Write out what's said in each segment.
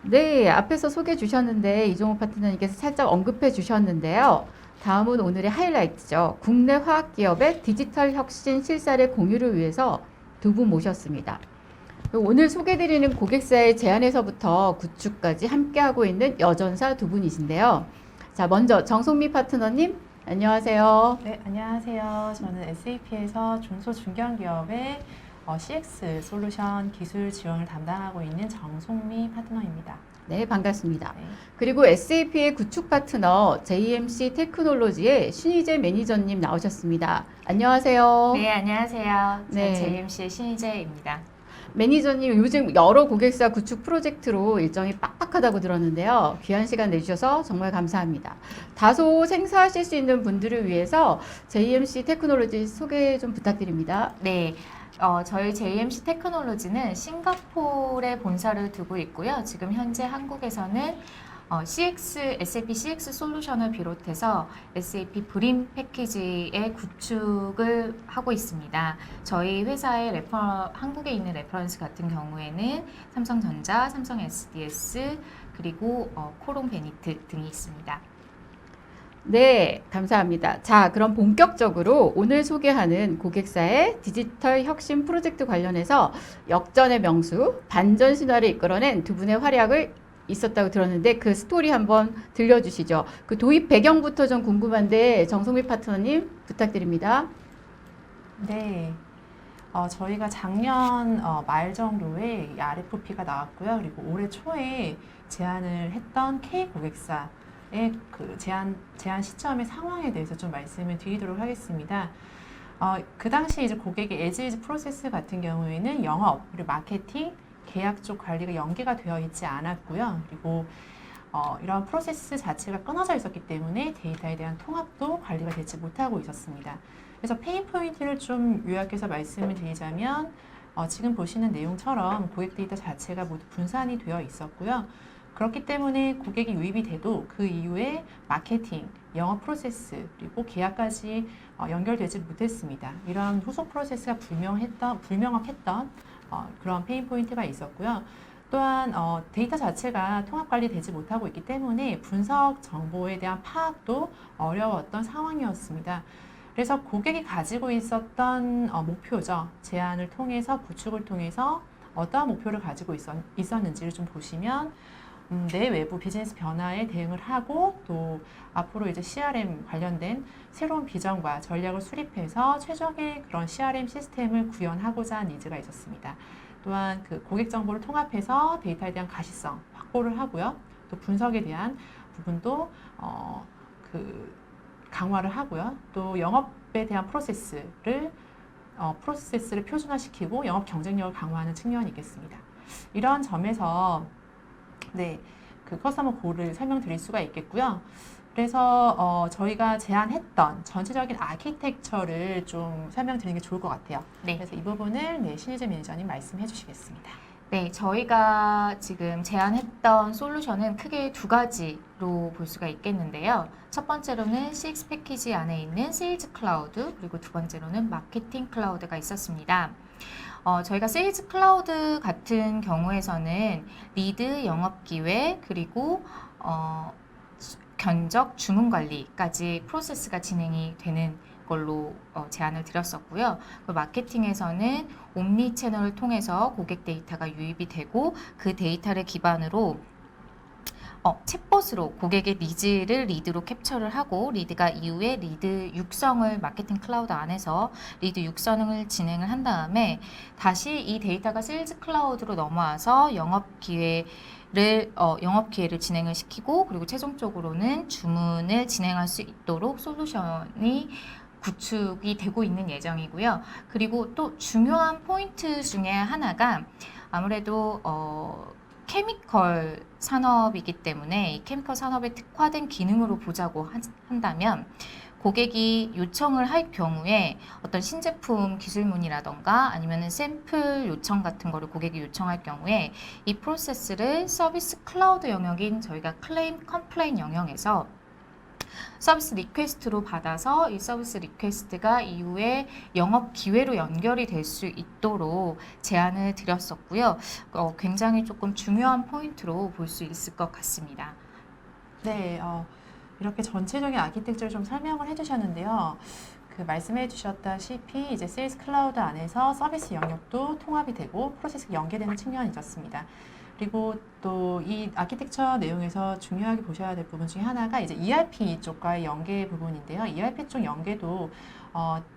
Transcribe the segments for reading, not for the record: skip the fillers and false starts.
네, 앞에서 소개해 주셨는데 이종호 파트너님께서 살짝 언급해 주셨는데요. 다음은 오늘의 하이라이트죠. 국내 화학기업의 디지털 혁신 실사례 공유를 위해서 두 분 모셨습니다. 오늘 소개드리는 고객사의 제안에서부터 구축까지 함께하고 있는 여전사 두 분이신데요. 자, 먼저 정송미 파트너님, 안녕하세요. 네, 안녕하세요. 저는 SAP에서 중소중견기업의 CX 솔루션 기술 지원을 담당하고 있는 정송미 파트너입니다. 네, 반갑습니다. 네. 그리고 SAP의 구축 파트너 JMC 테크놀로지의 신희재 매니저님 나오셨습니다. 안녕하세요. 네, 안녕하세요. 네. JMC의 신희재입니다. 매니저님 요즘 여러 고객사 구축 프로젝트로 일정이 빡빡하다고 들었는데요. 귀한 시간 내주셔서 정말 감사합니다. 다소 생소하실 수 있는 분들을 위해서 JMC 테크놀로지 소개 좀 부탁드립니다. 네, 저희 JMC 테크놀로지는 싱가포르에 본사를 두고 있고요. 지금 현재 한국에서는 SAP CX 솔루션을 비롯해서 SAP 브림 패키지의 구축을 하고 있습니다. 저희 회사의 한국에 있는 레퍼런스 같은 경우에는 삼성전자, 삼성 SDS, 그리고 코롱 베니트 등이 있습니다. 네, 감사합니다. 자, 그럼 본격적으로 오늘 소개하는 고객사의 디지털 혁신 프로젝트 관련해서 역전의 명수, 반전 신화를 이끌어낸 두 분의 활약을 있었다고 들었는데 그 스토리 한번 들려주시죠. 그 도입 배경부터 좀 궁금한데 정성미 파트너님 부탁드립니다. 네. 저희가 작년 말 정도에 이 RFP가 나왔고요. 그리고 올해 초에 제안을 했던 K 고객사의 그 제안 시점의 상황에 대해서 좀 말씀을 드리도록 하겠습니다. 그 당시 이제 고객의 에즈이즈 프로세스 같은 경우에는 영업, 그리고 마케팅, 계약 쪽 관리가 연계가 되어 있지 않았고요. 그리고 이런 프로세스 자체가 끊어져 있었기 때문에 데이터에 대한 통합도 관리가 되지 못하고 있었습니다. 그래서 페인 포인트를 좀 요약해서 말씀을 드리자면 지금 보시는 내용처럼 고객 데이터 자체가 모두 분산이 되어 있었고요. 그렇기 때문에 고객이 유입이 돼도 그 이후에 마케팅, 영업 프로세스, 그리고 계약까지 연결되지 못했습니다. 이런 후속 프로세스가 불명확했던 그런 페인 포인트가 있었고요. 또한 데이터 자체가 통합 관리되지 못하고 있기 때문에 분석 정보에 대한 파악도 어려웠던 상황이었습니다. 그래서 고객이 가지고 있었던 목표죠. 제안을 통해서 구축을 통해서 어떠한 목표를 가지고 있었는지를 좀 보시면 내 외부 비즈니스 변화에 대응을 하고 또 앞으로 이제 CRM 관련된 새로운 비전과 전략을 수립해서 최적의 그런 CRM 시스템을 구현하고자 한 니즈가 있었습니다. 또한 그 고객 정보를 통합해서 데이터에 대한 가시성 확보를 하고요. 또 분석에 대한 부분도 강화를 하고요. 또 영업에 대한 프로세스를 표준화시키고 영업 경쟁력을 강화하는 측면이 있겠습니다. 이러한 점에서 네, 그 커스터머 고를 설명드릴 수가 있겠고요. 그래서 저희가 제안했던 전체적인 아키텍처를 좀 설명드리는 게 좋을 것 같아요. 네. 그래서 이 부분을 신희재 매니저님 말씀해 주시겠습니다. 네, 저희가 지금 제안했던 솔루션은 크게 두 가지로 볼 수가 있겠는데요. 첫 번째로는 CX 패키지 안에 있는 세일즈 클라우드, 그리고 두 번째로는 마케팅 클라우드가 있었습니다. 저희가 세일즈 클라우드 같은 경우에서는 리드, 영업 기회, 그리고 견적, 주문 관리까지 프로세스가 진행이 되는 걸로 제안을 드렸었고요. 그 마케팅에서는 옴니 채널을 통해서 고객 데이터가 유입이 되고 그 데이터를 기반으로 챗봇으로 고객의 니즈를 리드로 캡처를 하고 리드가 이후에 리드 육성을 마케팅 클라우드 안에서 리드 육성을 진행을 한 다음에 다시 이 데이터가 세일즈 클라우드로 넘어와서 영업 기회를 진행을 시키고 그리고 최종적으로는 주문을 진행할 수 있도록 솔루션이 구축이 되고 있는 예정이고요. 그리고 또 중요한 포인트 중에 하나가 아무래도 케미컬 산업이기 때문에 이 케미컬 산업에 특화된 기능으로 보자고 한다면 고객이 요청을 할 경우에 어떤 신제품 기술문이라던가 아니면 샘플 요청 같은 거를 고객이 요청할 경우에 이 프로세스를 서비스 클라우드 영역인 저희가 클레임 컴플레인 영역에서 서비스 리퀘스트로 받아서 이 서비스 리퀘스트가 이후에 영업 기회로 연결이 될 수 있도록 제안을 드렸었고요. 굉장히 조금 중요한 포인트로 볼 수 있을 것 같습니다. 네, 이렇게 전체적인 아키텍처를 좀 설명을 해주셨는데요. 그 말씀해 주셨다시피 이제 세일즈 클라우드 안에서 서비스 영역도 통합이 되고 프로세스가 연계되는 측면이 있었습니다. 그리고 또 이 아키텍처 내용에서 중요하게 보셔야 될 부분 중에 하나가 이제 ERP 쪽과의 연계 부분인데요. ERP 쪽 연계도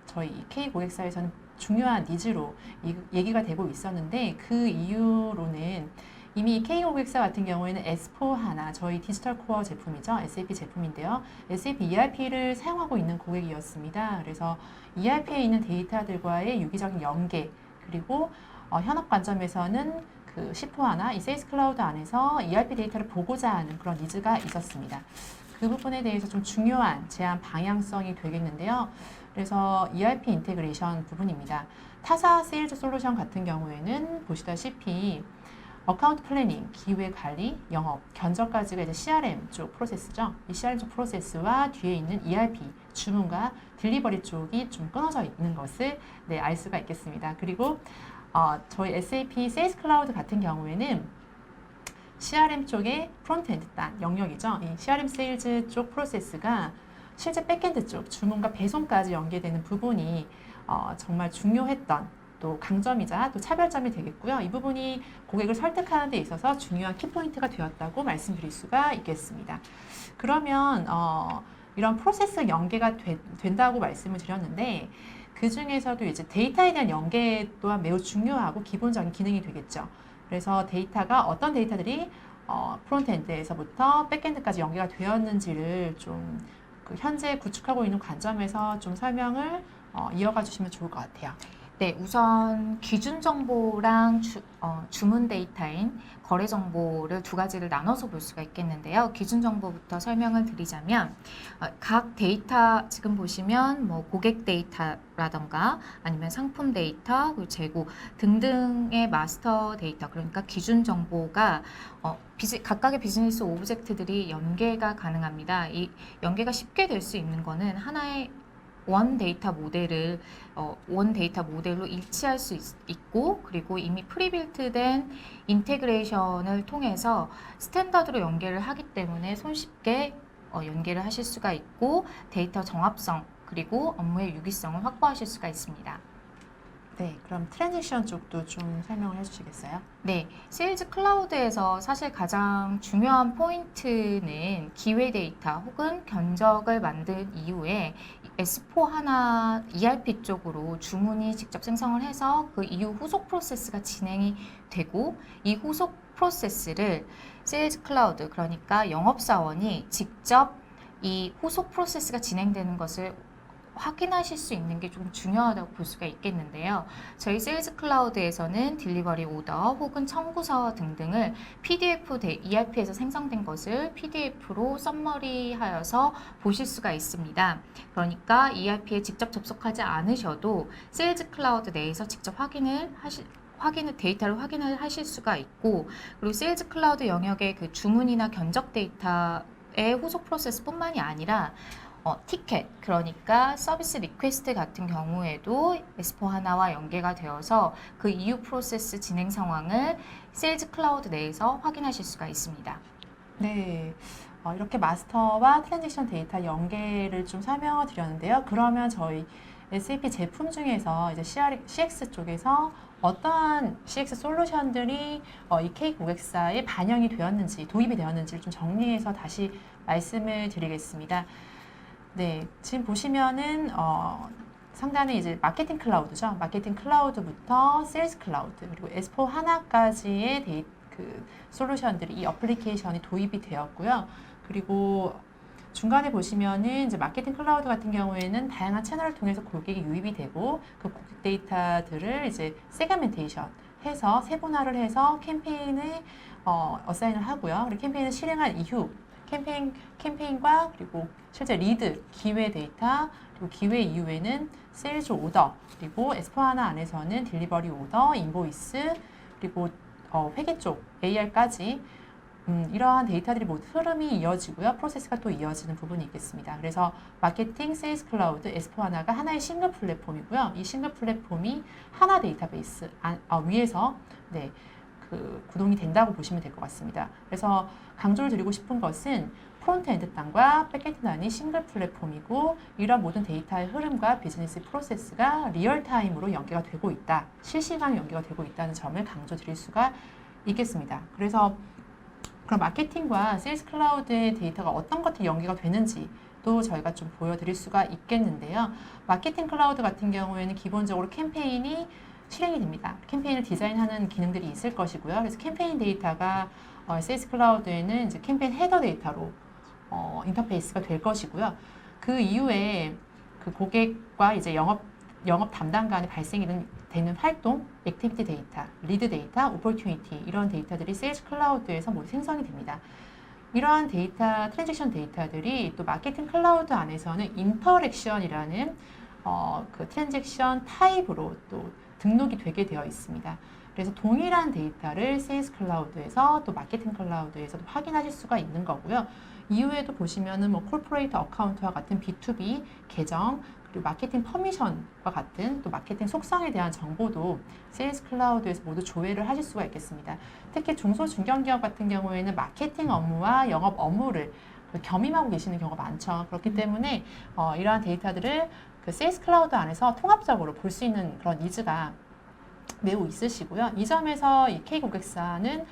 저희 K 고객사에서는 중요한 니즈로 얘기가 되고 있었는데 그 이유로는 이미 K 고객사 같은 경우에는 S4HANA, 저희 디지털 코어 제품이죠. SAP 제품인데요. SAP ERP를 사용하고 있는 고객이었습니다. 그래서 ERP에 있는 데이터들과의 유기적인 연계, 그리고 현업 관점에서는 그 C4HANA, 이 세일즈 클라우드 안에서 ERP 데이터를 보고자 하는 그런 니즈가 있었습니다. 그 부분에 대해서 좀 중요한 제안 방향성이 되겠는데요. 그래서 ERP 인테그레이션 부분입니다. 타사 세일즈 솔루션 같은 경우에는 보시다시피 어카운트 플래닝, 기획 관리, 영업, 견적까지가 이제 CRM 쪽 프로세스죠. 이 CRM 쪽 프로세스와 뒤에 있는 ERP, 주문과 딜리버리 쪽이 좀 끊어져 있는 것을 알 수가 있겠습니다. 그리고 저희 SAP 세일즈 클라우드 같은 경우에는 CRM 쪽의 프론트엔드 단 영역이죠. 이 CRM 세일즈 쪽 프로세스가 실제 백엔드 쪽 주문과 배송까지 연계되는 부분이 정말 중요했던 또 강점이자 또 차별점이 되겠고요. 이 부분이 고객을 설득하는 데 있어서 중요한 키포인트가 되었다고 말씀드릴 수가 있겠습니다. 그러면 이런 프로세스 연계가 된다고 말씀을 드렸는데 그 중에서도 이제 데이터에 대한 연계 또한 매우 중요하고 기본적인 기능이 되겠죠. 그래서 데이터가 어떤 데이터들이 프론트엔드에서부터 백엔드까지 연계가 되었는지를 좀 그 현재 구축하고 있는 관점에서 좀 설명을 이어가 주시면 좋을 것 같아요. 네, 우선 기준 정보랑 주문 데이터인 거래 정보를 두 가지를 나눠서 볼 수가 있겠는데요. 기준 정보부터 설명을 드리자면 각 데이터 지금 보시면 뭐 고객 데이터라던가 아니면 상품 데이터, 그리고 재고 등등의 마스터 데이터, 그러니까 기준 정보가 각각의 비즈니스 오브젝트들이 연계가 가능합니다. 이 연계가 쉽게 될 수 있는 거는 하나의 원 데이터 모델로 일치할 수 있고, 그리고 이미 프리빌트된 인테그레이션을 통해서 스탠다드로 연계를 하기 때문에 손쉽게 연계를 하실 수가 있고, 데이터 정합성 그리고 업무의 유기성을 확보하실 수가 있습니다. 네, 그럼 트랜지션 쪽도 좀 설명을 해주시겠어요? 네, 세일즈 클라우드에서 사실 가장 중요한 포인트는 기회 데이터 혹은 견적을 만든 이후에 S4HANA ERP 쪽으로 주문이 직접 생성을 해서 그 이후 후속 프로세스가 진행이 되고, 이 후속 프로세스를 세일즈 클라우드, 그러니까 영업사원이 직접 이 후속 프로세스가 진행되는 것을 확인하실 수 있는 게 좀 중요하다고 볼 수가 있겠는데요. 저희 세일즈 클라우드에서는 딜리버리 오더 혹은 청구서 등등을 PDF ERP에서 생성된 것을 PDF로 썸머리하여서 보실 수가 있습니다. 그러니까 ERP에 직접 접속하지 않으셔도 세일즈 클라우드 내에서 직접 데이터를 확인을 하실 수가 있고, 그리고 세일즈 클라우드 영역의 그 주문이나 견적 데이터의 후속 프로세스뿐만이 아니라 티켓, 그러니까 서비스 리퀘스트 같은 경우에도 S4HANA와 연계가 되어서 그 이후 프로세스 진행 상황을 세일즈 클라우드 내에서 확인하실 수가 있습니다. 네, 이렇게 마스터와 트랜지션 데이터 연계를 좀 설명을 드렸는데요. 그러면 저희 SAP 제품 중에서 이제 CX 쪽에서 어떠한 CX 솔루션들이 이 K 고객사에 반영이 되었는지, 도입이 되었는지를 좀 정리해서 다시 말씀을 드리겠습니다. 네, 지금 보시면은 상단에 이제 마케팅 클라우드죠. 마케팅 클라우드부터 세일즈 클라우드, 그리고 S4 하나까지의 그 솔루션들이, 이 어플리케이션이 도입이 되었고요. 그리고 중간에 보시면은 이제 마케팅 클라우드 같은 경우에는 다양한 채널을 통해서 고객이 유입이 되고, 그 고객 데이터들을 이제 세그멘테이션 해서 세분화를 해서 캠페인에 어사인을 하고요. 그리고 캠페인을 실행한 이후 캠페인과 그리고 실제 리드, 기회 데이터, 그리고 기회 이후에는 세일즈 오더, 그리고 S4HANA 안에서는 딜리버리 오더, 인보이스, 그리고 회계 쪽 AR까지 이러한 데이터들이 모두 흐름이 이어지고요. 프로세스가 또 이어지는 부분이 있겠습니다. 그래서 마케팅, 세일즈 클라우드, S4하나가 하나의 싱글 플랫폼이고요. 이 싱글 플랫폼이 하나 데이터베이스 위에서 네, 그 구동이 된다고 보시면 될 것 같습니다. 그래서 강조를 드리고 싶은 것은 프론트엔드 단과 백엔드 단이 싱글 플랫폼이고 이러한 모든 데이터의 흐름과 비즈니스 프로세스가 리얼타임으로 연계가 되고 있다. 실시간 연계가 되고 있다는 점을 강조드릴 수가 있겠습니다. 그래서 그럼 마케팅과 세일즈 클라우드의 데이터가 어떤 것들이 연계가 되는지 또 저희가 좀 보여드릴 수가 있겠는데요. 마케팅 클라우드 같은 경우에는 기본적으로 캠페인이 실행이 됩니다. 캠페인을 디자인하는 기능들이 있을 것이고요. 그래서 캠페인 데이터가 세일즈 클라우드에는 이제 캠페인 헤더 데이터로 인터페이스가 될 것이고요. 그 이후에 그 고객과 이제 영업 담당 간에 발생이 되는 활동, 액티비티 데이터, 리드 데이터, 오퍼튜니티 이런 데이터들이 세일즈 클라우드에서 모두 생성이 됩니다. 이러한 데이터, 트랜잭션 데이터들이 또 마케팅 클라우드 안에서는 인터랙션이라는 그 트랜잭션 타입으로 또 등록이 되게 되어 있습니다. 그래서 동일한 데이터를 세일즈 클라우드에서 또 마케팅 클라우드에서도 확인하실 수가 있는 거고요. 이후에도 보시면은 뭐 콜포레이터 어카운트와 같은 B2B 계정 그리고 마케팅 퍼미션과 같은 또 마케팅 속성에 대한 정보도 세일즈 클라우드에서 모두 조회를 하실 수가 있겠습니다. 특히 중소중견기업 같은 경우에는 마케팅 업무와 영업 업무를 겸임하고 계시는 경우가 많죠. 그렇기 때문에 이러한 데이터들을 그 세일즈 클라우드 안에서 통합적으로 볼 수 있는 그런 니즈가 매우 있으시고요. 이 점에서 이 K 고객사는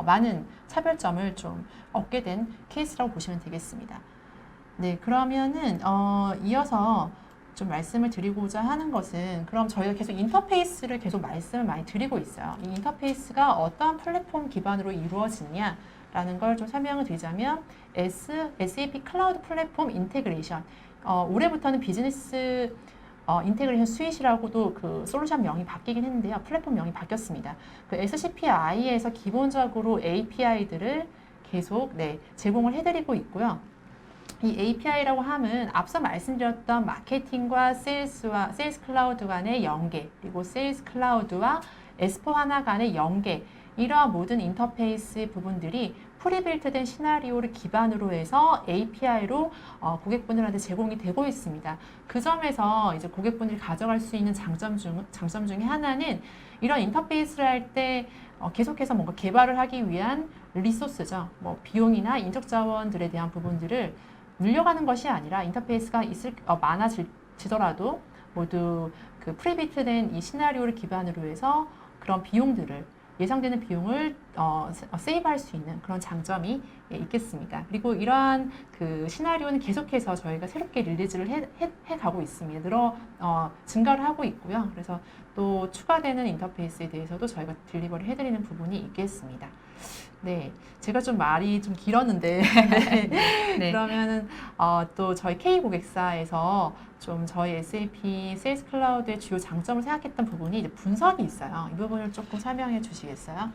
많은 차별점을 좀 얻게 된 케이스라고 보시면 되겠습니다. 네, 그러면은 이어서 좀 말씀을 드리고자 하는 것은 그럼 저희가 계속 인터페이스를 계속 말씀을 많이 드리고 있어요. 이 인터페이스가 어떠한 플랫폼 기반으로 이루어지느냐라는 걸 좀 설명을 드리자면 SAP 클라우드 플랫폼 인테그레이션 올해부터는 비즈니스 인테그레이션 스윗이라고도 그 솔루션 명이 바뀌긴 했는데요. 플랫폼 명이 바뀌었습니다. 그 SCPI에서 기본적으로 API들을 계속 제공을 해드리고 있고요. 이 API라고 함은 앞서 말씀드렸던 마케팅과 세일즈 클라우드 간의 연계, 그리고 세일즈 클라우드와 S4하나 간의 연계, 이러한 모든 인터페이스 부분들이 프리빌트된 시나리오를 기반으로 해서 API로 고객분들한테 제공이 되고 있습니다. 그 점에서 이제 고객분들이 가져갈 수 있는 장점 중에 하나는 이런 인터페이스를 할 때 계속해서 뭔가 개발을 하기 위한 리소스죠. 뭐 비용이나 인적 자원들에 대한 부분들을 늘려가는 것이 아니라 인터페이스가 많아지더라도 모두 그 프리빌트된 이 시나리오를 기반으로 해서 그런 비용들을 예상되는 비용을 세이브할 수 있는 그런 장점이 있겠습니다. 그리고 이러한 그 시나리오는 계속해서 저희가 새롭게 릴리즈를 해 가고 있습니다. 증가를 하고 있고요. 그래서 또 추가되는 인터페이스에 대해서도 저희가 딜리버리 해드리는 부분이 있겠습니다. 네, 제가 좀 말이 좀 길었는데 네. 그러면은 또 저희 K 고객사에서 좀 저희 SAP 세일즈 클라우드의 주요 장점을 생각했던 부분이 이제 분석이 있어요. 이 부분을 조금 설명해 주시겠어요?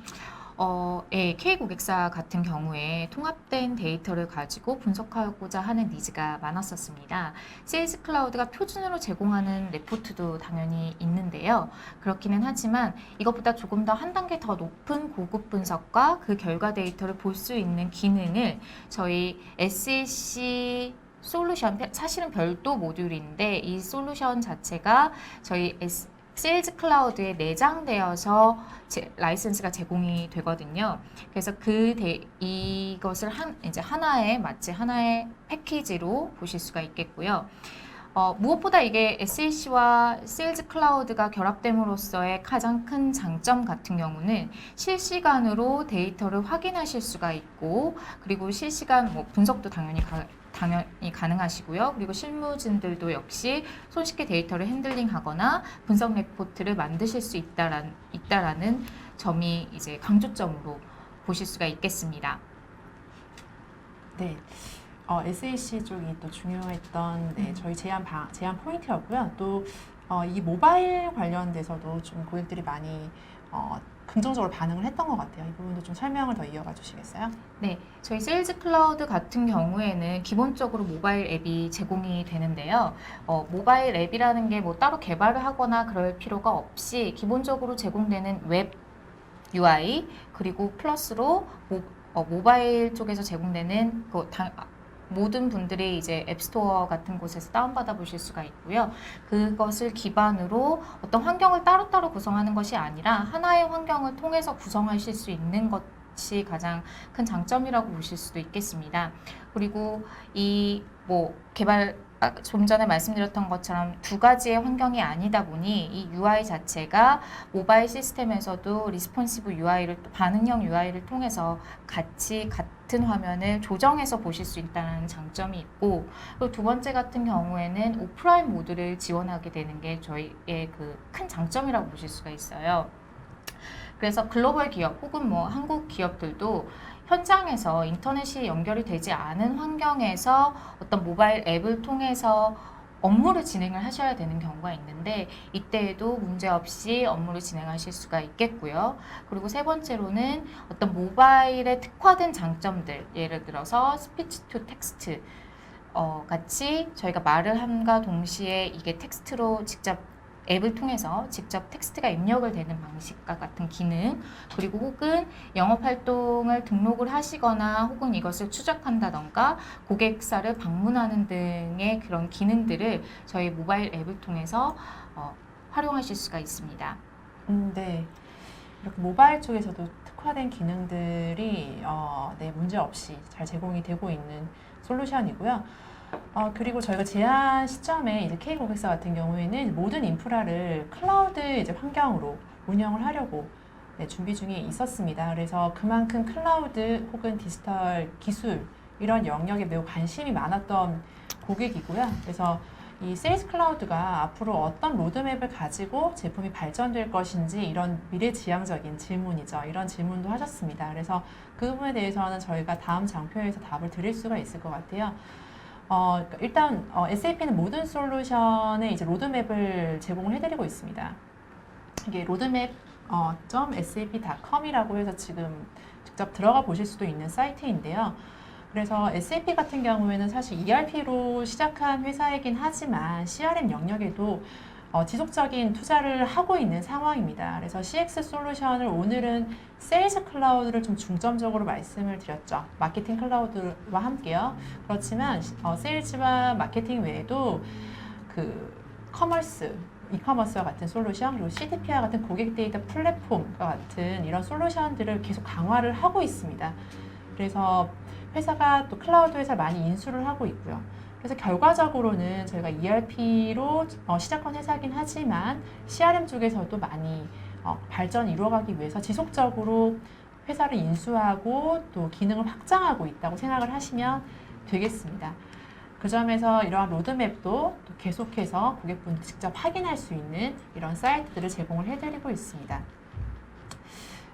예, K 고객사 같은 경우에 통합된 데이터를 가지고 분석하고자 하는 니즈가 많았었습니다. 세일즈 클라우드가 표준으로 제공하는 레포트도 당연히 있는데요. 그렇기는 하지만 이것보다 조금 더 한 단계 더 높은 고급 분석과 그 결과 데이터를 볼 수 있는 기능을 저희 SAC 솔루션, 사실은 별도 모듈인데 이 솔루션 자체가 저희 세일즈 클라우드에 내장되어서 라이센스가 제공이 되거든요. 그래서 이것을 이제 하나의 패키지로 보실 수가 있겠고요. 무엇보다 이게 SAC와 세일즈 클라우드가 결합됨으로써의 가장 큰 장점 같은 경우는 실시간으로 데이터를 확인하실 수가 있고, 그리고 실시간 분석도 당연히 가능하시고요. 그리고 실무진들도 역시 손쉽게 데이터를 핸들링하거나 분석 레포트를 만드실 수 있다라는 점이 이제 강조점으로 보실 수가 있겠습니다. 네. SAC 쪽이 또 중요했던 저희 제안 포인트였고요. 또 이 모바일 관련돼서도 좀 고객들이 많이 긍정적으로 반응을 했던 것 같아요. 이 부분도 좀 설명을 더 이어가 주시겠어요? 네, 저희 세일즈 클라우드 같은 경우에는 기본적으로 모바일 앱이 제공이 되는데요. 모바일 앱이라는 게 뭐 따로 개발을 하거나 그럴 필요가 없이 기본적으로 제공되는 웹 UI 그리고 플러스로 모바일 쪽에서 제공되는 모든 분들이 이제 앱스토어 같은 곳에서 다운받아 보실 수가 있고요. 그것을 기반으로 어떤 환경을 따로따로 구성하는 것이 아니라 하나의 환경을 통해서 구성하실 수 있는 것이 가장 큰 장점이라고 보실 수도 있겠습니다. 그리고 좀 전에 말씀드렸던 것처럼 두 가지의 환경이 아니다 보니 이 UI 자체가 모바일 시스템에서도 리스폰시브 UI를, 반응형 UI를 통해서 같은 화면을 조정해서 보실 수 있다는 장점이 있고, 그리고 두 번째 같은 경우에는 오프라인 모드를 지원하게 되는 게 저희의 그 큰 장점이라고 보실 수가 있어요. 그래서 글로벌 기업 혹은 한국 기업들도 현장에서 인터넷이 연결이 되지 않은 환경에서 어떤 모바일 앱을 통해서 업무를 진행을 하셔야 되는 경우가 있는데, 이때에도 문제없이 업무를 진행하실 수가 있겠고요. 그리고 세 번째로는 어떤 모바일에 특화된 장점들, 예를 들어서 스피치 투 텍스트 같이 저희가 말을 함과 동시에 이게 텍스트로 직접 앱을 통해서 직접 텍스트가 입력을 되는 방식과 같은 기능, 그리고 혹은 영업활동을 등록을 하시거나 혹은 이것을 추적한다던가 고객사를 방문하는 등의 그런 기능들을 저희 모바일 앱을 통해서 활용하실 수가 있습니다. 네. 이렇게 모바일 쪽에서도 특화된 기능들이 문제 없이 잘 제공이 되고 있는 솔루션이고요. 그리고 저희가 제한 시점에 이제 K 고객사 같은 경우에는 모든 인프라를 클라우드 이제 환경으로 운영을 하려고 준비 중에 있었습니다. 그래서 그만큼 클라우드 혹은 디지털 기술 이런 영역에 매우 관심이 많았던 고객이고요. 그래서 이 세일즈 클라우드가 앞으로 어떤 로드맵을 가지고 제품이 발전될 것인지 이런 미래지향적인 질문이죠. 이런 질문도 하셨습니다. 그래서 그 부분에 대해서는 저희가 다음 장표에서 답을 드릴 수가 있을 것 같아요. 일단 SAP는 모든 솔루션의 이제 로드맵을 제공을 해드리고 있습니다. 이게 roadmap.sap.com이라고 해서 지금 직접 들어가 보실 수도 있는 사이트인데요. 그래서 SAP 같은 경우에는 사실 ERP로 시작한 회사이긴 하지만 CRM 영역에도 지속적인 투자를 하고 있는 상황입니다. 그래서 CX 솔루션을 오늘은 세일즈 클라우드를 좀 중점적으로 말씀을 드렸죠. 마케팅 클라우드와 함께요. 그렇지만 세일즈와 마케팅 외에도 그 커머스, 이커머스와 같은 솔루션, 그리고 CDP와 같은 고객 데이터 플랫폼과 같은 이런 솔루션들을 계속 강화를 하고 있습니다. 그래서 회사가 또 클라우드 회사 많이 인수를 하고 있고요. 그래서 결과적으로는 저희가 ERP로 시작한 회사긴 하지만 CRM 쪽에서도 많이 발전이 이루어가기 위해서 지속적으로 회사를 인수하고 또 기능을 확장하고 있다고 생각을 하시면 되겠습니다. 그 점에서 이러한 로드맵도 또 계속해서 고객분들 직접 확인할 수 있는 이런 사이트들을 제공을 해드리고 있습니다.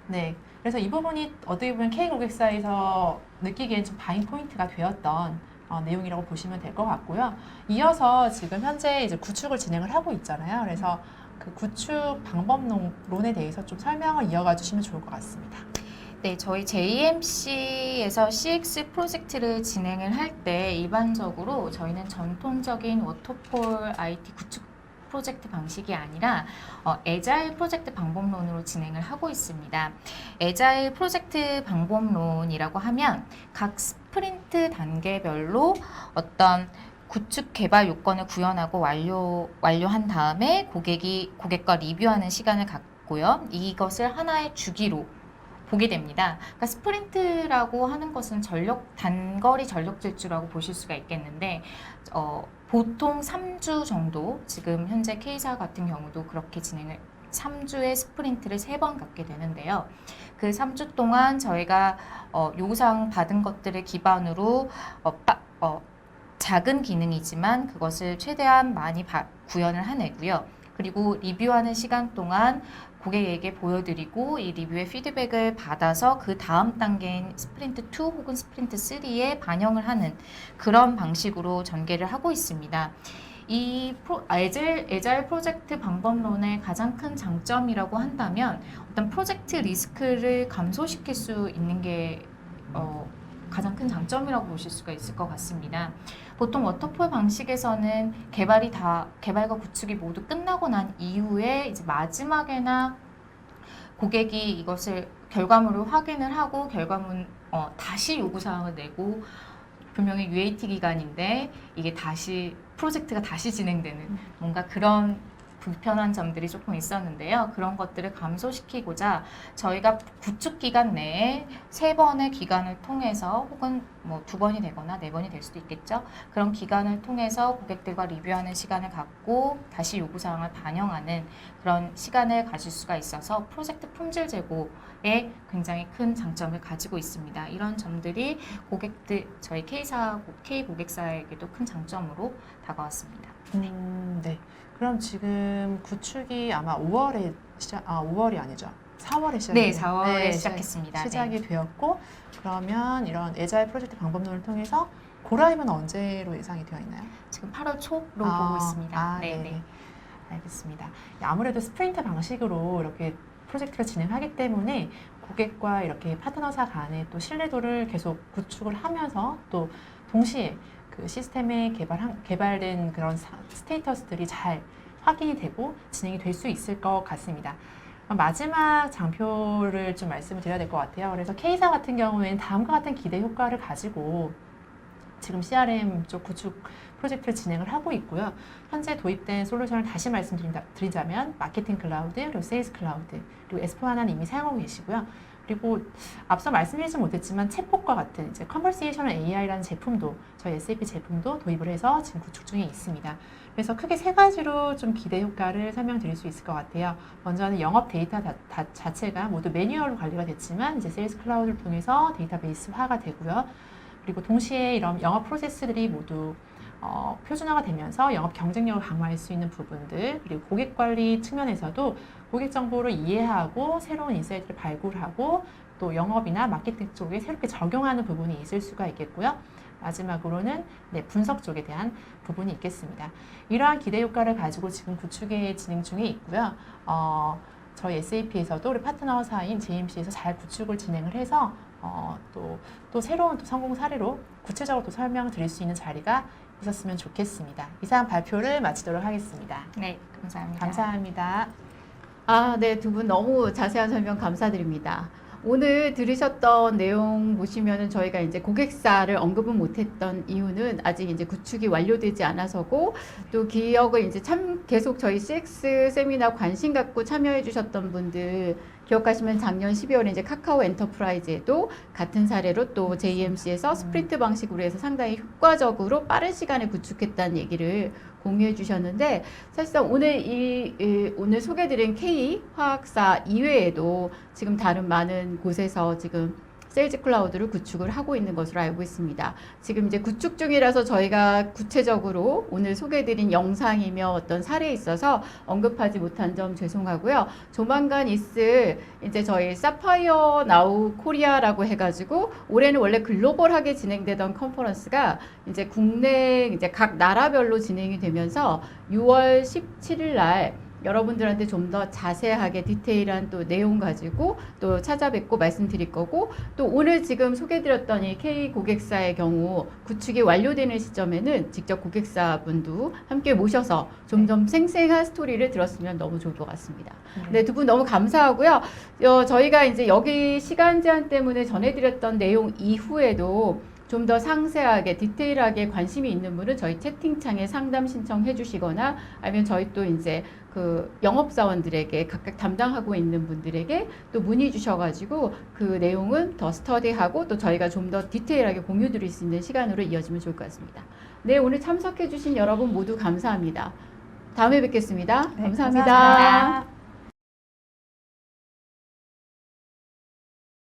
네, 그래서 이 부분이 어떻게 보면 K 고객사에서 느끼기엔 좀 바잉 포인트가 되었던 내용이라고 보시면 될 것 같고요. 이어서 지금 현재 이제 구축을 진행을 하고 있잖아요. 그래서 그 구축 방법론에 대해서 좀 설명을 이어가 주시면 좋을 것 같습니다. 네, 저희 JMC에서 CX 프로젝트를 진행을 할 때 일반적으로 저희는 전통적인 워터폴 IT 구축 프로젝트 방식이 아니라 애자일 프로젝트 방법론으로 진행을 하고 있습니다. 애자일 프로젝트 방법론이라고 하면 각 스프린트 단계별로 어떤 구축 개발 요건을 구현하고 완료한 다음에 고객과 리뷰하는 시간을 갖고요. 이것을 하나의 주기로 보게 됩니다. 그러니까 스프린트라고 하는 것은 단거리 전력 질주라고 보실 수가 있겠는데 보통 3주 정도, 지금 현재 K사 같은 경우도 그렇게 3주의 스프린트를 3번 갖게 되는데요. 그 3주 동안 저희가 요구사항 받은 것들을 기반으로 작은 기능이지만 그것을 최대한 많이 구현을 해내고요. 그리고 리뷰하는 시간 동안 고객에게 보여드리고 이 리뷰의 피드백을 받아서 그 다음 단계인 스프린트 2 혹은 스프린트 3에 반영을 하는 그런 방식으로 전개를 하고 있습니다. 이 애자일 프로젝트 방법론의 가장 큰 장점이라고 한다면 어떤 프로젝트 리스크를 감소시킬 수 있는 게 가장 큰 장점이라고 보실 수가 있을 것 같습니다. 보통 워터폴 방식에서는 개발과 구축이 모두 끝나고 난 이후에 이제 마지막에나 고객이 이것을 결과물을 확인을 하고 결과물 다시 요구사항을 내고 분명히 UAT 기간인데 이게 다시 프로젝트가 다시 진행되는 뭔가 그런 불편한 점들이 조금 있었는데요. 그런 것들을 감소시키고자 저희가 구축 기간 내에 3번의 기간을 통해서 혹은 뭐 2번이 되거나 4번이 될 수도 있겠죠. 그런 기간을 통해서 고객들과 리뷰하는 시간을 갖고 다시 요구사항을 반영하는 그런 시간을 가질 수가 있어서 프로젝트 품질 제고에 굉장히 큰 장점을 가지고 있습니다. 이런 점들이 저희 K 고객사에게도 큰 장점으로 다가왔습니다. 네. 그럼 지금 구축이 아마 5월에 5월이 아니죠. 4월에 시작이 네, 4월에 시작했습니다. 시작이 되었고 그러면 이런 애자일 프로젝트 방법론을 통해서 고라임은 언제로 예상이 되어 있나요? 지금 8월 초로 보고 있습니다. 네. 알겠습니다. 아무래도 스프린트 방식으로 이렇게 프로젝트를 진행하기 때문에 고객과 이렇게 파트너사 간의 또 신뢰도를 계속 구축을 하면서 또 동시에 그 시스템에 개발된 그런 스테이터스들이 잘 확인이 되고 진행이 될 수 있을 것 같습니다. 마지막 장표를 좀 말씀을 드려야 될 것 같아요. 그래서 K사 같은 경우에는 다음과 같은 기대 효과를 가지고 지금 CRM 쪽 구축 프로젝트를 진행을 하고 있고요. 현재 도입된 솔루션을 다시 말씀드리자면 마케팅 클라우드, 그리고 세일즈 클라우드, 그리고 S4HANA는 이미 사용하고 계시고요. 그리고 앞서 말씀드리지 못했지만 챗봇과 같은 이제 컨버세이셔널 AI라는 제품도 저희 SAP 제품도 도입을 해서 지금 구축 중에 있습니다. 그래서 크게 3가지로 좀 기대 효과를 설명드릴 수 있을 것 같아요. 먼저는 영업 데이터 자체가 모두 매뉴얼로 관리가 됐지만 이제 세일즈 클라우드를 통해서 데이터베이스화가 되고요. 그리고 동시에 이런 영업 프로세스들이 모두 표준화가 되면서 영업 경쟁력을 강화할 수 있는 부분들, 그리고 고객 관리 측면에서도 고객 정보를 이해하고 새로운 인사이트를 발굴하고 또 영업이나 마케팅 쪽에 새롭게 적용하는 부분이 있을 수가 있겠고요. 마지막으로는 분석 쪽에 대한 부분이 있겠습니다. 이러한 기대 효과를 가지고 지금 구축에 진행 중에 있고요. 저희 SAP에서도 우리 파트너사인 JMC에서 잘 구축을 진행을 해서 또 새로운 또 성공 사례로 구체적으로 또 설명을 드릴 수 있는 자리가 있었으면 좋겠습니다. 이상 발표를 마치도록 하겠습니다. 네, 감사합니다. 감사합니다. 네, 두 분 너무 자세한 설명 감사드립니다. 오늘 들으셨던 내용 보시면은 저희가 이제 고객사를 언급은 못했던 이유는 아직 이제 구축이 완료되지 않아서고 또 기억을 이제 계속 저희 CX 세미나 관심 갖고 참여해 주셨던 분들 기억하시면 작년 12월에 이제 카카오 엔터프라이즈에도 같은 사례로 또 JMC에서 스프린트 방식으로 해서 상당히 효과적으로 빠른 시간에 구축했다는 얘기를 공유해 주셨는데 사실상 오늘 소개드린 K 화학사 이외에도 지금 다른 많은 곳에서 지금 세일즈 클라우드를 구축을 하고 있는 것으로 알고 있습니다. 지금 이제 구축 중이라서 저희가 구체적으로 오늘 소개드린 영상이며 어떤 사례에 있어서 언급하지 못한 점 죄송하고요. 조만간 있을 이제 저희 사파이어 나우 코리아라고 해가지고 올해는 원래 글로벌하게 진행되던 컨퍼런스가 이제 국내 이제 각 나라별로 진행이 되면서 6월 17일 날 여러분들한테 좀 더 자세하게 디테일한 또 내용 가지고 또 찾아뵙고 말씀드릴 거고 또 오늘 지금 소개드렸던 이 K 고객사의 경우 구축이 완료되는 시점에는 직접 고객사분도 함께 모셔서 좀 더 생생한 스토리를 들었으면 너무 좋을 것 같습니다. 네, 두 분 너무 감사하고요. 저희가 이제 여기 시간 제한 때문에 전해드렸던 내용 이후에도 좀 더 상세하게 디테일하게 관심이 있는 분은 저희 채팅창에 상담 신청해 주시거나 아니면 저희 또 이제 그 영업사원들에게 각각 담당하고 있는 분들에게 또 문의 주셔가지고 그 내용은 더 스터디하고 또 저희가 좀 더 디테일하게 공유 드릴 수 있는 시간으로 이어지면 좋을 것 같습니다. 네, 오늘 참석해 주신 여러분 모두 감사합니다. 다음에 뵙겠습니다. 네, 감사합니다. 감사합니다.